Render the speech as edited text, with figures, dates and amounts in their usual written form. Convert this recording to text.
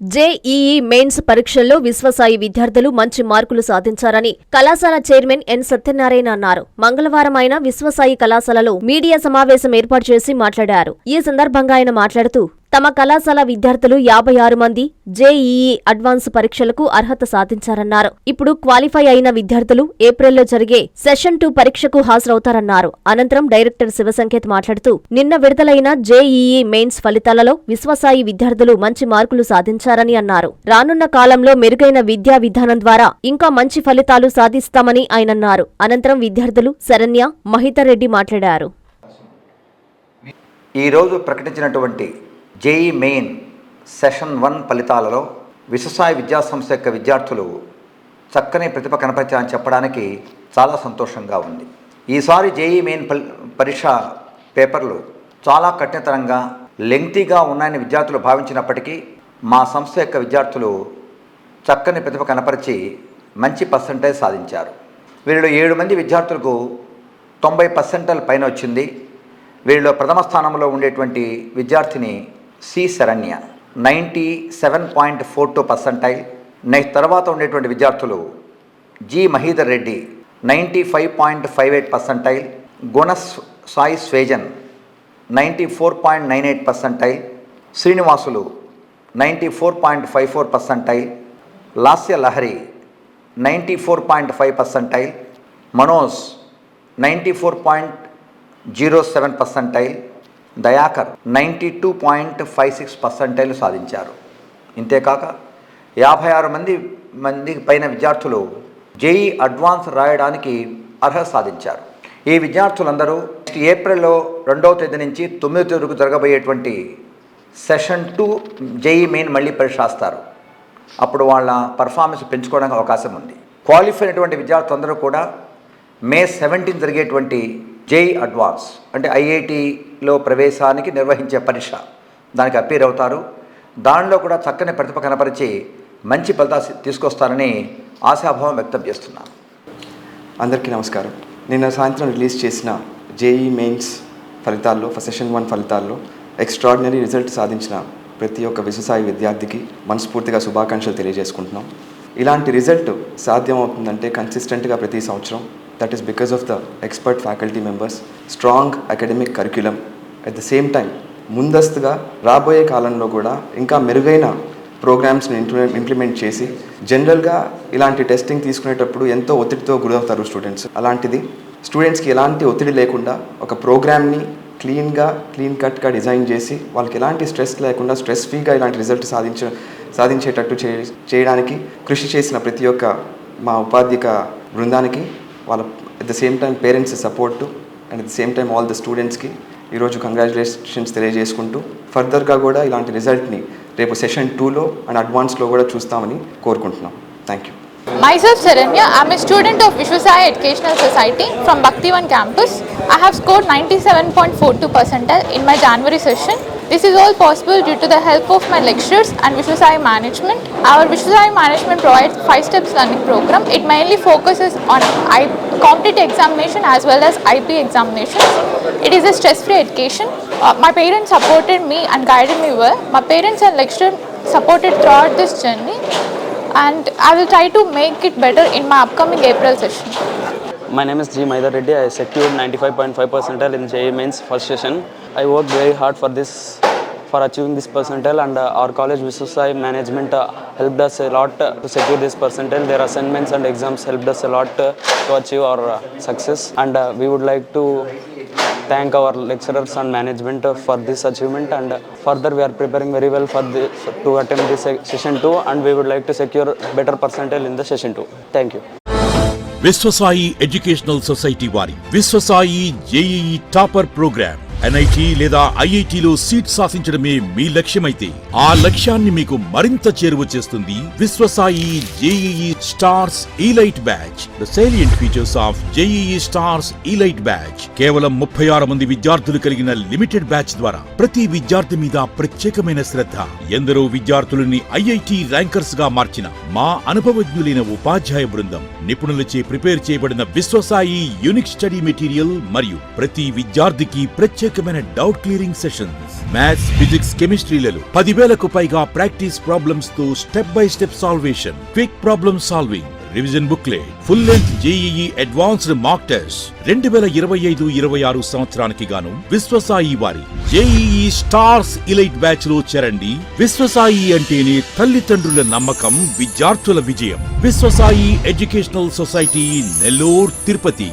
JEE mains పరీక్షల్లో విశ్వసాయి విద్యార్థులు మంచి మార్కులు సాధించారని కళాశాల చైర్మన్ ఎన్ సత్యనారాయణ అన్నారు. మంగళవారం ఆయన విశ్వసాయి కళాశాలలో మీడియా సమావేశం ఏర్పాటు చేసి మాట్లాడారు. ఈ సందర్భంగా ఆయన మాట్లాడుతూ తమ కళాశాల విద్యార్థులు 56 మంది జేఈఈ అడ్వాన్స్ పరీక్షలకు అర్హత సాధించారన్నారు. ఇప్పుడు క్వాలిఫై అయిన విద్యార్థులు ఏప్రిల్లో జరిగే సెషన్ 2 పరీక్షకు హాజరవుతారన్నారు. అనంతరం డైరెక్టర్ శివసంకేత్ మాట్లాడుతూ నిన్న విడుదలైన జేఈఈ మెయిన్స్ ఫలితాలలో విశ్వసాయి విద్యార్థులు మంచి మార్కులు సాధించారని అన్నారు. రానున్న కాలంలో మెరుగైన విద్యా విధానం ద్వారా ఇంకా మంచి ఫలితాలు సాధిస్తామని ఆయనన్నారు. అనంతరం విద్యార్థులు శరణ్య, మహితరెడ్డి మాట్లాడారు. ఈరోజు ప్రకటించినటువంటి జేఈ మెయిన్ సెషన్ 1 ఫలితాలలో విశ్వసాయి విద్యాసంస్థ యొక్క విద్యార్థులు చక్కని ప్రతిభ కనపరిచారని చెప్పడానికి చాలా సంతోషంగా ఉంది. ఈసారి జేఈ మెయిన్ పరీక్ష పేపర్లు చాలా కఠినతరంగా లెంగ్తీగా ఉన్నాయని విద్యార్థులు భావించినప్పటికీ మా సంస్థ యొక్క విద్యార్థులు చక్కని ప్రతిభ కనపరిచి మంచి పర్సంటేజ్ సాధించారు. వీరిలో 7 మంది విద్యార్థులకు 90% పైన వచ్చింది. వీరిలో ప్రథమ స్థానంలో ఉండేటువంటి విద్యార్థిని సి శరణ్య 97.42%. నెక్స్ట్ తర్వాత ఉండేటువంటి విద్యార్థులు జి మహీధర్ రెడ్డి 95.58%, గుణ సాయి స్వేజన్ 94.98%, శ్రీనివాసులు 94.54%, లాస్య లహరి 94.5%, మనోజ్ 94.07%, దయాకర్ 92.56% సాధించారు. ఇంతేకాక 56 మంది పైన విద్యార్థులు జేఈ అడ్వాన్స్ రాయడానికి అర్హత సాధించారు. ఈ విద్యార్థులందరూ ఏప్రిల్లో 2వ తేదీ నుంచి 9వ తేదీ వరకు జరగబోయేటువంటి సెషన్ 2 జేఈ మెయిన్ మళ్ళీ పరీక్ష రాస్తారు. అప్పుడు వాళ్ళ పర్ఫార్మెన్స్ పెంచుకోవడానికి అవకాశం ఉంది. క్వాలిఫై అయినటువంటి విద్యార్థులందరూ కూడా మే 17 జరిగేటువంటి జేఈ అడ్వాన్స్ అంటే ఐఐటిలో ప్రవేశానికి నిర్వహించే పరీక్ష దానికి అపీర్ అవుతారు. దానిలో కూడా చక్కని ప్రతిభ కనపరిచి మంచి ఫలితాలు తీసుకొస్తారని ఆశాభావం వ్యక్తం చేస్తున్నాను. అందరికీ నమస్కారం. నిన్న సాయంత్రం రిలీజ్ చేసిన జేఈ మెయిన్స్ ఫలితాల్లో సెషన్ 1 ఫలితాల్లో ఎక్స్ట్రాడినరీ రిజల్ట్ సాధించిన ప్రతి ఒక్క విశ్వసాయి విద్యార్థికి మనస్ఫూర్తిగా శుభాకాంక్షలు తెలియజేసుకుంటున్నాం. ఇలాంటి రిజల్ట్ సాధ్యమవుతుందంటే కన్సిస్టెంట్గా ప్రతి సంవత్సరం. That is because of the expert faculty members, strong academic curriculum. At the same time, ముందస్తుగా రాబోయే కాలంలో కూడా ఇంకా మెరుగైన ప్రోగ్రామ్స్ని ఇంప్లిమెంట్ చేసి జనరల్గా ఇలాంటి టెస్టింగ్ తీసుకునేటప్పుడు ఎంతో ఒత్తిడితో గురవుతారు స్టూడెంట్స్. అలాంటిది స్టూడెంట్స్కి ఎలాంటి ఒత్తిడి లేకుండా ఒక ప్రోగ్రామ్ని క్లీన్ కట్గా డిజైన్ చేసి వాళ్ళకి ఎలాంటి స్ట్రెస్ లేకుండా స్ట్రెస్ ఫ్రీగా ఇలాంటి రిజల్ట్ సాధించేటట్టు చేయడానికి కృషి చేసిన ప్రతి ఒక్క మా ఉపాధ్యాయ బృందానికి వాళ్ళ at the same time parents support and at the same time all the స్టూడెంట్స్కి ఈరోజు కంగ్రాచులేషన్స్ తెలియజేసుకుంటూ ఫర్దర్గా కూడా ఇలాంటి రిజల్ట్ని రేపు సెషన్ 2లో అండ్ అడ్వాన్స్లో కూడా చూస్తామని కోరుకుంటున్నాం. Thank you. Myself Saranya, I am a student of Vishwasaya Educational Society from Bhaktivan campus. I have scored 97.42% in my January session. This is all possible due to the help of my lecturers and Vishwasaya management. Our Vishwasaya management provides 5 steps learning program. It mainly focuses on competitive examination as well as IP examinations. It is a stress-free education. My parents supported me and guided me well. My parents and lecturers supported throughout this journey. And I will try to make it better in my upcoming April session. My name is G. Mahidhar Reddy. I secured 95.5% in JEE Mains first session. I worked very hard for achieving this percentile, and our college Vishwasaya management helped us a lot to secure this percentile. Their assignments and exams helped us a lot to achieve our success, and we would like to thank our lecturers and management for this achievement, and further we are preparing very well to attempt this session 2, and we would like to secure better percentile in the session 2. Thank you. Vishwasai educational society వారి Vishwasai JEE topper program NIT లేదా ఐఐటిలో seat సాధించడమే మీ లక్ష్యమైతే ఆ లక్ష్యాన్ని మీకు మరింత చేరువ చేస్తుంది Viswasai JEE stars elite batch. The salient features of JEE stars elite batch. కేవలం 36 మంది విద్యార్థులు కలిగిన లిమిటెడ్ బ్యాచ్ ద్వారా ప్రతి విద్యార్థి మీద ప్రత్యేకమైన శ్రద్ధ, ఎందరో విద్యార్థులని ఐఐటి ర్యాంకర్స్ గా మార్చిన మా అనుభవజ్ఞులైన ఉపాధ్యాయ బృందం, నిపుణులచే ప్రిపేర్ చేయబడిన విశ్వసాయి యూనిక్ స్టడీ మెటీరియల్ మరియు ప్రతి విద్యార్థికి ప్రత్యేక ప్రత్యేకమైన doubt clearing sessions, maths, physics, కెమిస్ట్రీలలో 10,000కు పైగా ప్రాక్టీస్ ప్రాబ్లమ్స్ తో step by step salvation, quick problem solving, revision booklet, full length JEE advanced mock test. 2025-26 సంవత్సరానికి గాను విశ్వసాయి వారి జేఈఈ స్టార్స్ ఇలైట్ బ్యాచ్ లో చేరండి. విశ్వసాయి అంటేనే తల్లిదండ్రుల నమ్మకం, విద్యార్థుల విజయం. Viswasai educational society, Nellore, Tirupati.